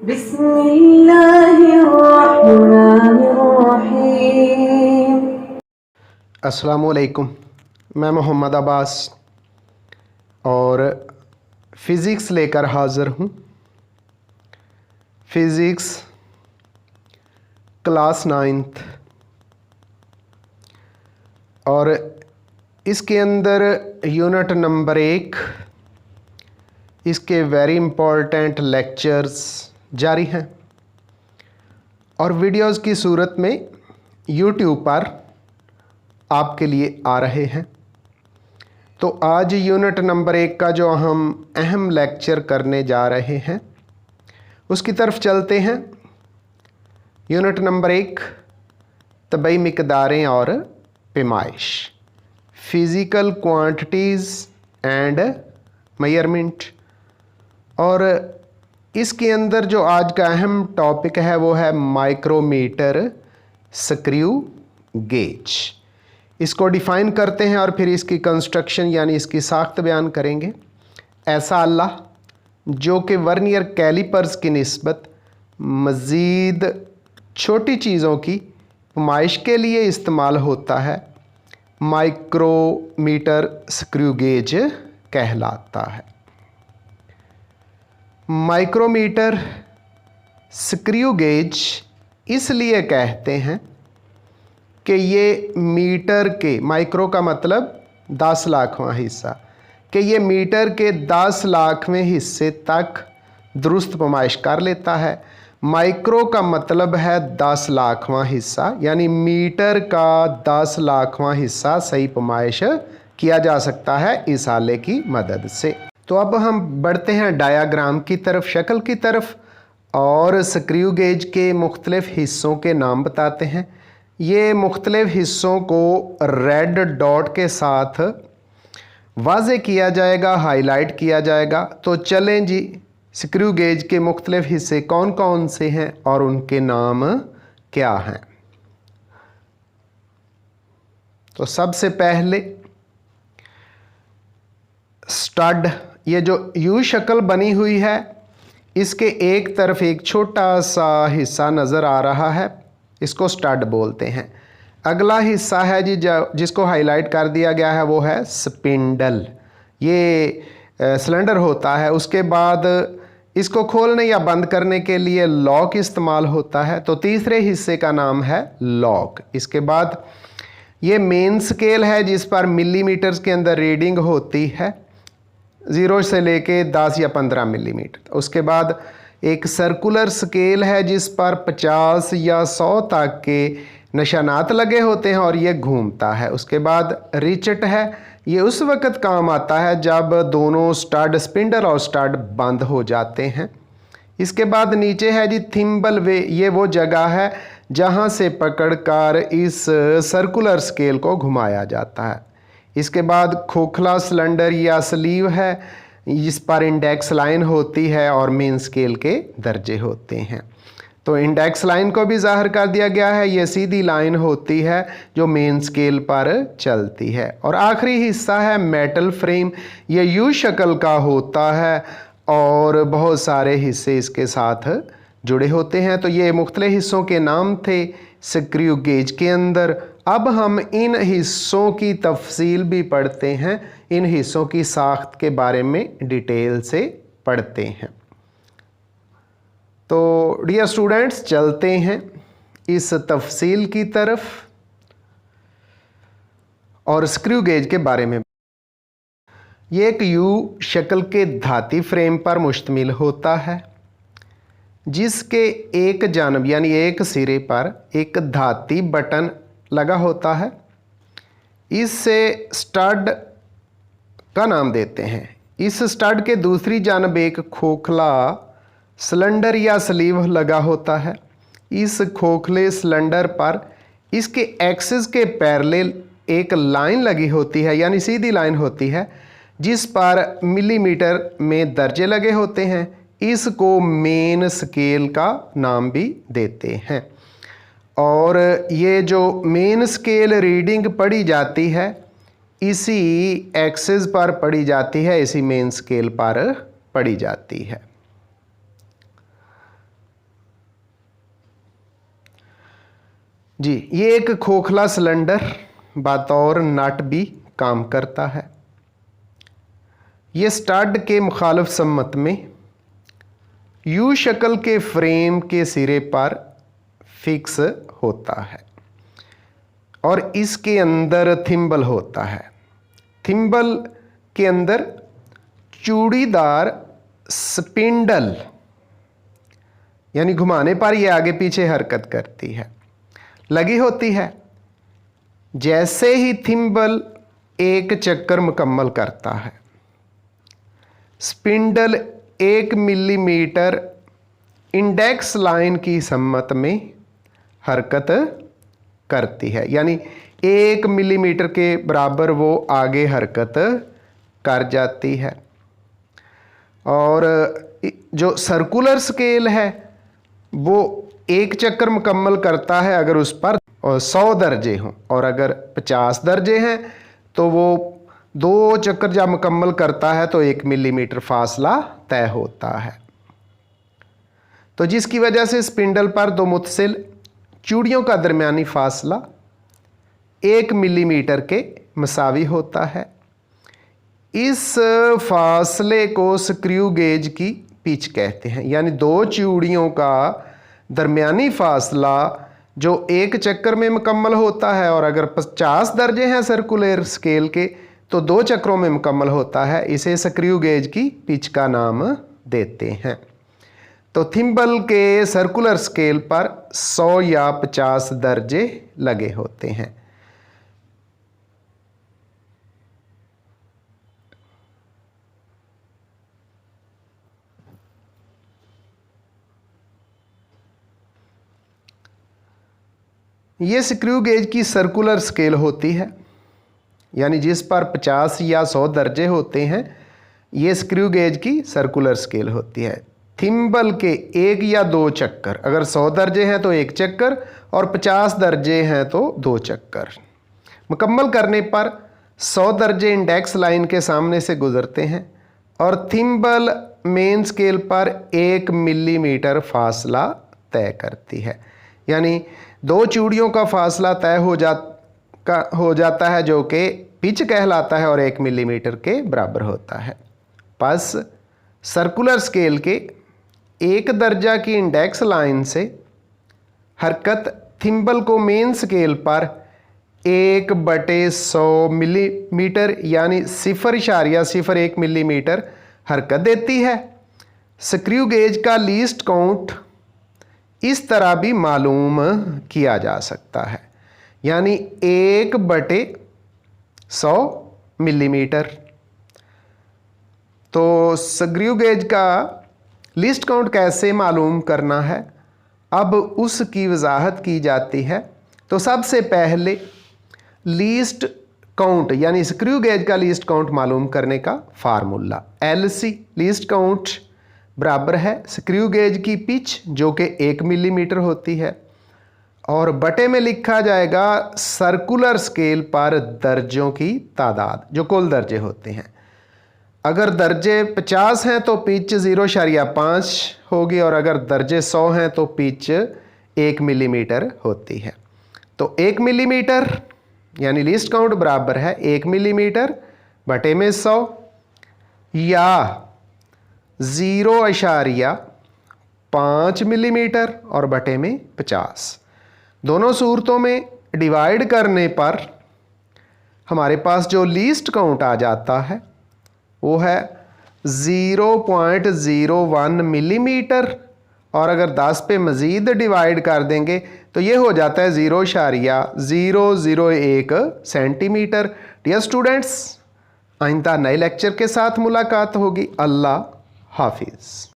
बिस्मिल्लाहिर्रहमानिर्रहीम। अस्सलामुअलैकुम। मैं मोहम्मद अब्बास और फ़िज़िक्स लेकर हाज़िर हूँ। फ़िज़िक्स क्लास 9th और इसके अंदर यूनिट नंबर 1 इसके वेरी इम्पोर्टेंट लेक्चर्स जारी हैं और वीडियोस की सूरत में यूट्यूब पर आपके लिए आ रहे हैं। तो आज यूनिट नंबर 1 का जो हम अहम लेक्चर करने जा रहे हैं उसकी तरफ चलते हैं। यूनिट नंबर 1 तबई मिकदारें और पैमाइश, फ़िज़िकल क्वांटिटीज़ एंड मेजरमेंट। और इसके अंदर जो आज का अहम टॉपिक है वो है माइक्रोमीटर स्क्रू गेज। इसको डिफ़ाइन करते हैं और फिर इसकी कंस्ट्रक्शन यानी इसकी साख्त बयान करेंगे। ऐसा अल्लाह जो कि वर्नियर कैलिपर्स की निस्बत मज़ीद छोटी चीज़ों की पैमाइश के लिए इस्तेमाल होता है, माइक्रोमीटर स्क्रू गेज कहलाता है। माइक्रोमीटर स्क्रू गेज इसलिए कहते हैं कि ये मीटर के, माइक्रो का मतलब 10 लाखवां हिस्सा, कि ये मीटर के 10 लाखवें हिस्से तक दुरुस्त पैमाइश कर लेता है। माइक्रो का मतलब है 10 लाखवां हिस्सा, यानी मीटर का 10 लाखवां हिस्सा सही पैमाइश किया जा सकता है इस आले की मदद से। तो अब हम बढ़ते हैं डायाग्राम की तरफ, शक्ल की तरफ, और स्क्रू गेज के मुख्तलिफ हिस्सों के नाम बताते हैं। ये मुख्तलिफ हिस्सों को रेड डॉट के साथ वाज़े किया जाएगा, हाईलाइट किया जाएगा। तो चलें जी, स्क्रू गेज के मुख्तलिफ हिस्से कौन कौन से हैं और उनके नाम क्या हैं। तो सबसे पहले स्टड, ये जो यू शक्ल बनी हुई है इसके एक तरफ एक छोटा सा हिस्सा नज़र आ रहा है, इसको स्टड बोलते हैं। अगला हिस्सा है जी जिसको हाईलाइट कर दिया गया है वो है स्पिंडल। ये सिलेंडर होता है, उसके बाद इसको खोलने या बंद करने के लिए लॉक इस्तेमाल होता है। तो तीसरे हिस्से का नाम है लॉक। इसके बाद ये मेन स्केल है जिस पर मिलीमीटर्स के अंदर रीडिंग होती है, 0 से लेके 10 या 15 मिलीमीटर। उसके बाद एक सर्कुलर स्केल है जिस पर 50 या 100 तक के निशानात लगे होते हैं और ये घूमता है। उसके बाद रिचट है, ये उस वक़्त काम आता है जब दोनों स्टड, स्पिंडल और स्टड बंद हो जाते हैं। इसके बाद नीचे है जी थिम्बल वे, ये वो जगह है जहाँ से पकड़कर इस सर्कुलर स्केल को घुमाया जाता है। इसके बाद खोखला सिलेंडर या स्लीव है जिस पर इंडेक्स लाइन होती है और मेन स्केल के दर्जे होते हैं। तो इंडेक्स लाइन को भी ज़ाहिर कर दिया गया है, ये सीधी लाइन होती है जो मेन स्केल पर चलती है। और आखिरी हिस्सा है मेटल फ्रेम, ये यू शक्ल का होता है और बहुत सारे हिस्से इसके साथ जुड़े होते हैं। तो ये मुख्तलिफ हिस्सों के नाम थे स्क्रू गेज के अंदर। अब हम इन हिस्सों की तफसील भी पढ़ते हैं, इन हिस्सों की साख्त के बारे में डिटेल से पढ़ते हैं। तो डियर स्टूडेंट्स, चलते हैं इस तफसील की तरफ और स्क्रू गेज के बारे में। ये एक यू शक्ल के धाती फ्रेम पर मुश्तमिल होता है जिसके एक जानब यानी एक सिरे पर एक धाती बटन लगा होता है। इससे स्टड का नाम देते हैं। इस स्टड के दूसरी जानब एक खोखला सिलेंडर या स्लीव लगा होता है। इस खोखले सिलेंडर पर इसके एक्सिस के पैरेलल एक लाइन लगी होती है, यानी सीधी लाइन होती है जिस पर मिलीमीटर में दर्जे लगे होते हैं। इसको मेन स्केल का नाम भी देते हैं। और ये जो मेन स्केल रीडिंग पढ़ी जाती है इसी एक्सिस पर पढ़ी जाती है, इसी मेन स्केल पर पढ़ी जाती है। जी, ये एक खोखला सिलेंडर बतौर नट भी काम करता है। ये स्टड के मुखालिफ सम्मत में यू शक्ल के फ्रेम के सिरे पर फिक्स होता है और इसके अंदर थिम्बल होता है। थिम्बल के अंदर चूड़ीदार स्पिंडल यानी घुमाने पर ये आगे पीछे हरकत करती है, लगी होती है। जैसे ही थिम्बल एक चक्कर मुकम्मल करता है, स्पिंडल 1 मिलीमीटर इंडेक्स लाइन की सम्मत में हरकत करती है, यानी 1 मिलीमीटर के बराबर वो आगे हरकत कर जाती है। और जो सर्कुलर स्केल है वो एक चक्कर मुकम्मल करता है अगर उस पर 100 दर्जे हों, और अगर 50 दर्जे हैं तो वो 2 चक्कर जब मुकम्मल करता है तो 1 मिलीमीटर फासला तय होता है। तो जिसकी वजह से स्पिंडल पर दो मुतसिल चूड़ियों का दरमियानी फासला 1 मिलीमीटर के मसावी होता है। इस फासले को स्क्रू गेज की पिच कहते हैं, यानी दो चूड़ियों का दरमियानी फासला जो एक चक्कर में मुकम्मल होता है, और अगर 50 दर्जे हैं सर्कुलर स्केल के तो 2 चक्रों में मुकम्मल होता है। इसे स्क्रू गेज की पिच का नाम देते हैं। तो थिम्बल के सर्कुलर स्केल पर 100 या 50 दर्जे लगे होते हैं। ये स्क्रू गेज की सर्कुलर स्केल होती है, यानी जिस पर 50 या 100 दर्जे होते हैं, ये स्क्रू गेज की सर्कुलर स्केल होती है। थिम्बल के 1 या 2 चक्कर, अगर 100 दर्जे हैं तो 1 चक्कर और 50 दर्जे हैं तो 2 चक्कर मुकम्मल करने पर 100 दर्जे इंडेक्स लाइन के सामने से गुजरते हैं और थिम्बल मेन स्केल पर 1 मिलीमीटर फासला तय करती है, यानी 2 चूड़ियों का फासला तय हो जाता है जो कि पिच कहलाता है और 1 मिलीमीटर के बराबर होता है। बस सर्कुलर स्केल के 1 दर्जा की इंडेक्स लाइन से हरकत थिम्बल को मेन स्केल पर 1/100 मिलीमीटर यानी 0.01 मिलीमीटर हरकत देती है। स्क्रू गेज का लीस्ट काउंट इस तरह भी मालूम किया जा सकता है, यानी 1/100 मिलीमीटर। तो स्क्रू गेज का लिस्ट काउंट कैसे मालूम करना है, अब उसकी वजाहत की जाती है। तो सबसे पहले लीस्ट काउंट यानी स्क्रू गेज का लीस्ट काउंट मालूम करने का फार्मूला LC लीस्ट काउंट बराबर है स्क्रू गेज की पिच जो कि 1 मिलीमीटर होती है, और बटे में लिखा जाएगा सर्कुलर स्केल पर दर्जों की तादाद जो कुल दर्जे होते हैं। अगर दर्जे 50 हैं तो पिच 0.5 होगी, और अगर दर्जे 100 हैं तो पिच 1 मिलीमीटर होती है। तो 1 मिलीमीटर यानी लीस्ट काउंट बराबर है 1 मिलीमीटर बटे में 100 या 0.5 मिलीमीटर और बटे में 50। दोनों सूरतों में डिवाइड करने पर हमारे पास जो लीस्ट काउंट आ जाता है वो है 0.01 मिलीमीटर, और अगर 10 पे मज़ीद डिवाइड कर देंगे तो ये हो जाता है 0.001 सेंटीमीटर। डियर स्टूडेंट्स, आइंदा नए लेक्चर के साथ मुलाकात होगी। अल्लाह हाफिज़।